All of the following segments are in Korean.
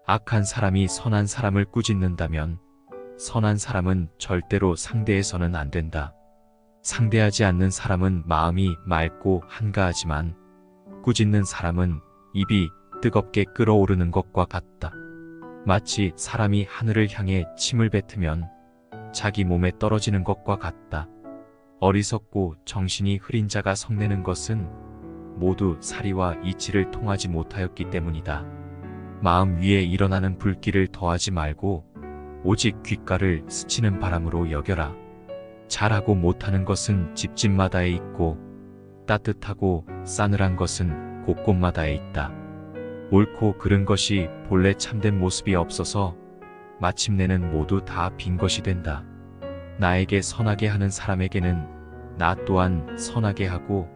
악한 사람이 선한 사람을 꾸짖는다면 선한 사람은 절대로 상대해서는 안 된다. 상대하지 않는 사람은 마음이 맑고 한가하지만 꾸짖는 사람은 입이 뜨겁게 끓어오르는 것과 같다. 마치 사람이 하늘을 향해 침을 뱉으면 자기 몸에 떨어지는 것과 같다. 어리석고 정신이 흐린 자가 성내는 것은 모두 사리와 이치를 통하지 못하였기 때문이다. 마음 위에 일어나는 불길을 더하지 말고 오직 귓가를 스치는 바람으로 여겨라. 잘하고 못하는 것은 집집마다에 있고 따뜻하고 싸늘한 것은 곳곳마다에 있다. 옳고 그른 것이 본래 참된 모습이 없어서 마침내는 모두 다 빈 것이 된다. 나에게 선하게 하는 사람에게는 나 또한 선하게 하고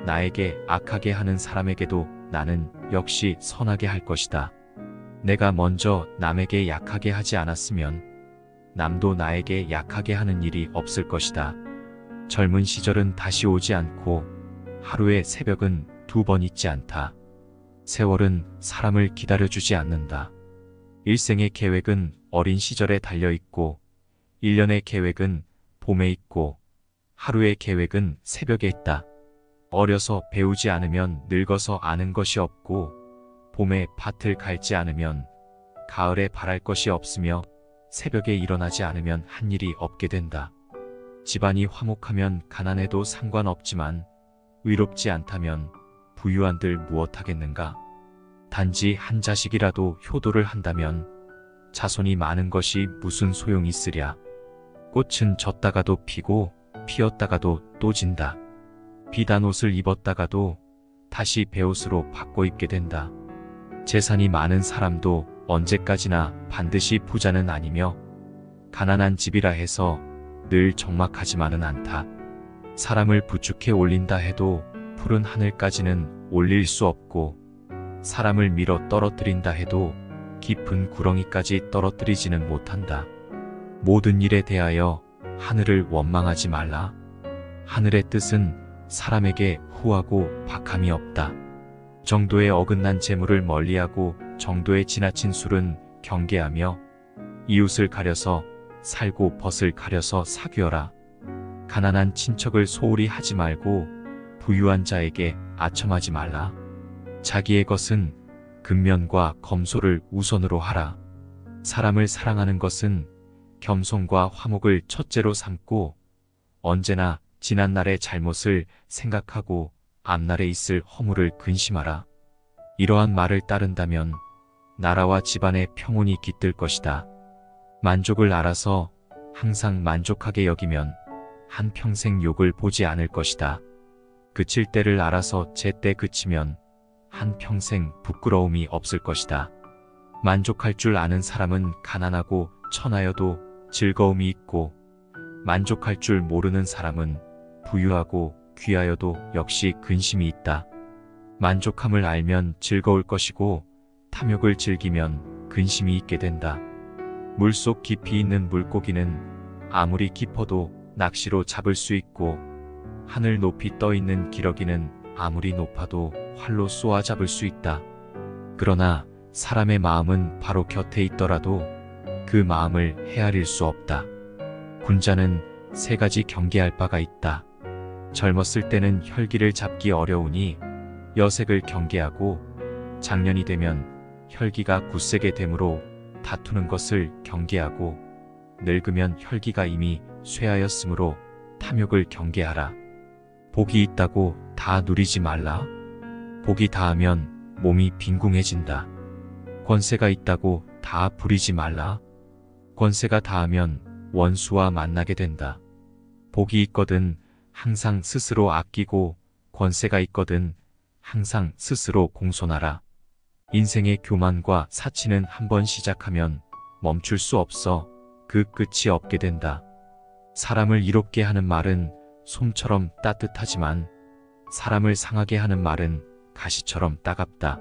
나에게 악하게 하는 사람에게도 나는 역시 선하게 할 것이다. 내가 먼저 남에게 약하게 하지 않았으면 남도 나에게 약하게 하는 일이 없을 것이다. 젊은 시절은 다시 오지 않고 하루의 새벽은 2번 있지 않다. 세월은 사람을 기다려주지 않는다. 일생의 계획은 어린 시절에 달려있고 1년의 계획은 봄에 있고 하루의 계획은 새벽에 있다. 어려서 배우지 않으면 늙어서 아는 것이 없고 봄에 밭을 갈지 않으면 가을에 바랄 것이 없으며 새벽에 일어나지 않으면 한 일이 없게 된다. 집안이 화목하면 가난해도 상관없지만 의롭지 않다면 부유한들 무엇하겠는가. 단지 한 자식이라도 효도를 한다면 자손이 많은 것이 무슨 소용이 있으랴. 꽃은 졌다가도 피고 피었다가도 또 진다. 비단 옷을 입었다가도 다시 베옷으로 바꿔 입게 된다. 재산이 많은 사람도 언제까지나 반드시 부자는 아니며 가난한 집이라 해서 늘 적막하지만은 않다. 사람을 부축해 올린다 해도 푸른 하늘까지는 올릴 수 없고 사람을 밀어 떨어뜨린다 해도 깊은 구렁이까지 떨어뜨리지는 못한다. 모든 일에 대하여 하늘을 원망하지 말라. 하늘의 뜻은 사람에게 후하고 박함이 없다. 정도에 어긋난 재물을 멀리하고 정도에 지나친 술은 경계하며 이웃을 가려서 살고 벗을 가려서 사귀어라. 가난한 친척을 소홀히 하지 말고 부유한 자에게 아첨하지 말라. 자기의 것은 근면과 검소를 우선으로 하라. 사람을 사랑하는 것은 겸손과 화목을 첫째로 삼고 언제나 지난날의 잘못을 생각하고 앞날에 있을 허물을 근심하라. 이러한 말을 따른다면 나라와 집안의 평온이 깃들 것이다. 만족을 알아서 항상 만족하게 여기면 한평생 욕을 보지 않을 것이다. 그칠 때를 알아서 제때 그치면 한평생 부끄러움이 없을 것이다. 만족할 줄 아는 사람은 가난하고 천하여도 즐거움이 있고 만족할 줄 모르는 사람은 부유하고 귀하여도 역시 근심이 있다. 만족함을 알면 즐거울 것이고 탐욕을 즐기면 근심이 있게 된다. 물속 깊이 있는 물고기는 아무리 깊어도 낚시로 잡을 수 있고 하늘 높이 떠 있는 기러기는 아무리 높아도 활로 쏘아 잡을 수 있다. 그러나 사람의 마음은 바로 곁에 있더라도 그 마음을 헤아릴 수 없다. 군자는 3가지 경계할 바가 있다. 젊었을 때는 혈기를 잡기 어려우니 여색을 경계하고 장년이 되면 혈기가 굳세게 되므로 다투는 것을 경계하고 늙으면 혈기가 이미 쇠하였으므로 탐욕을 경계하라. 복이 있다고 다 누리지 말라. 복이 다하면 몸이 빈궁해진다. 권세가 있다고 다 부리지 말라. 권세가 다하면 원수와 만나게 된다. 복이 있거든 항상 스스로 아끼고 권세가 있거든 항상 스스로 공손하라. 인생의 교만과 사치는 한번 시작하면 멈출 수 없어 그 끝이 없게 된다. 사람을 이롭게 하는 말은 솜처럼 따뜻하지만 사람을 상하게 하는 말은 가시처럼 따갑다.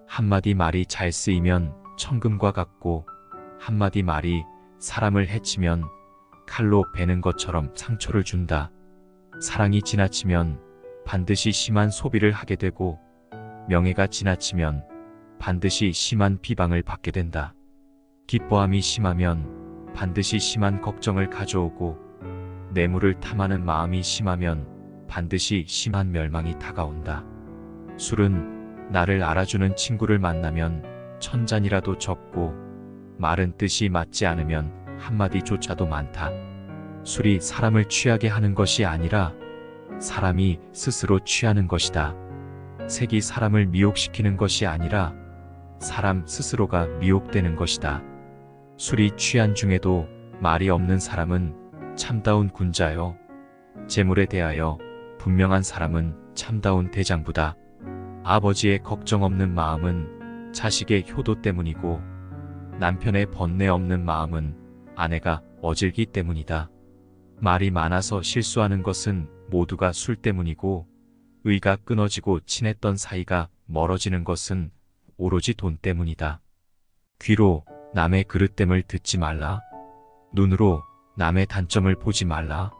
한마디 말이 잘 쓰이면 천금과 같고 한마디 말이 사람을 해치면 칼로 베는 것처럼 상처를 준다. 사랑이 지나치면 반드시 심한 소비를 하게 되고 명예가 지나치면 반드시 심한 비방을 받게 된다. 기뻐함이 심하면 반드시 심한 걱정을 가져오고 뇌물을 탐하는 마음이 심하면 반드시 심한 멸망이 다가온다. 술은 나를 알아주는 친구를 만나면 1000잔이라도 적고 말은 뜻이 맞지 않으면 한마디조차도 많다. 술이 사람을 취하게 하는 것이 아니라 사람이 스스로 취하는 것이다. 색이 사람을 미혹시키는 것이 아니라 사람 스스로가 미혹되는 것이다. 술이 취한 중에도 말이 없는 사람은 참다운 군자요. 재물에 대하여 분명한 사람은 참다운 대장부다. 아버지의 걱정 없는 마음은 자식의 효도 때문이고 남편의 번뇌 없는 마음은 아내가 어질기 때문이다. 말이 많아서 실수하는 것은 모두가 술 때문이고 의가 끊어지고 친했던 사이가 멀어지는 것은 오로지 돈 때문이다. 귀로 남의 그릇됨을 듣지 말라. 눈으로 남의 단점을 보지 말라.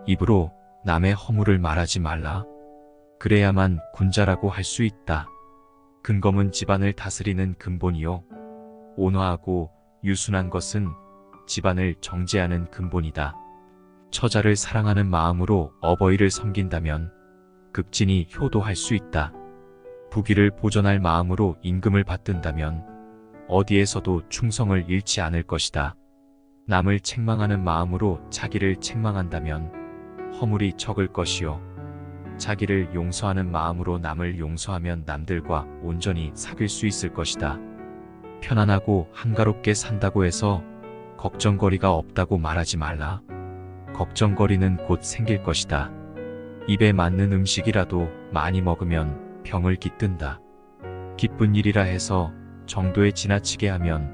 입으로 남의 허물을 말하지 말라. 그래야만 군자라고 할 수 있다. 근검은 집안을 다스리는 근본이요. 온화하고 유순한 것은 집안을 정제하는 근본이다. 처자를 사랑하는 마음으로 어버이를 섬긴다면 극진히 효도할 수 있다. 부귀를 보존할 마음으로 임금을 받든다면 어디에서도 충성을 잃지 않을 것이다. 남을 책망하는 마음으로 자기를 책망한다면 허물이 적을 것이요. 자기를 용서하는 마음으로 남을 용서하면 남들과 온전히 사귈 수 있을 것이다. 편안하고 한가롭게 산다고 해서 걱정거리가 없다고 말하지 말라. 걱정거리는 곧 생길 것이다. 입에 맞는 음식이라도 많이 먹으면 병을 깃든다. 기쁜 일이라 해서 정도에 지나치게 하면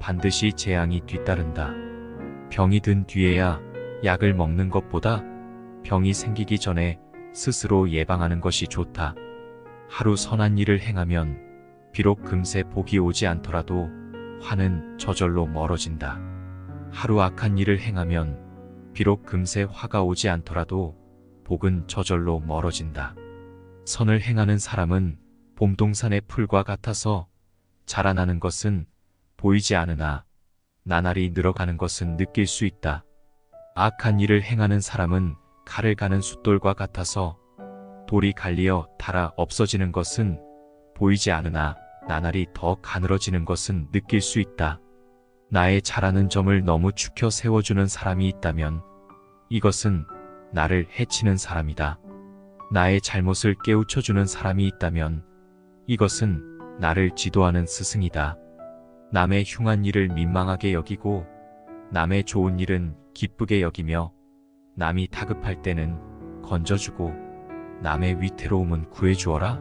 반드시 재앙이 뒤따른다. 병이 든 뒤에야 약을 먹는 것보다 병이 생기기 전에 스스로 예방하는 것이 좋다. 하루 선한 일을 행하면 비록 금세 복이 오지 않더라도 화는 저절로 멀어진다. 하루 악한 일을 행하면 비록 금세 화가 오지 않더라도 복은 저절로 멀어진다. 선을 행하는 사람은 봄동산의 풀과 같아서 자라나는 것은 보이지 않으나 나날이 늘어가는 것은 느낄 수 있다. 악한 일을 행하는 사람은 칼을 가는 숫돌과 같아서 돌이 갈리어 닳아 없어지는 것은 보이지 않으나 나날이 더 가늘어지는 것은 느낄 수 있다. 나의 잘하는 점을 너무 축혀 세워주는 사람이 있다면 이것은 나를 해치는 사람이다. 나의 잘못을 깨우쳐주는 사람이 있다면 이것은 나를 지도하는 스승이다. 남의 흉한 일을 민망하게 여기고 남의 좋은 일은 기쁘게 여기며 남이 다급할 때는 건져주고 남의 위태로움은 구해주어라.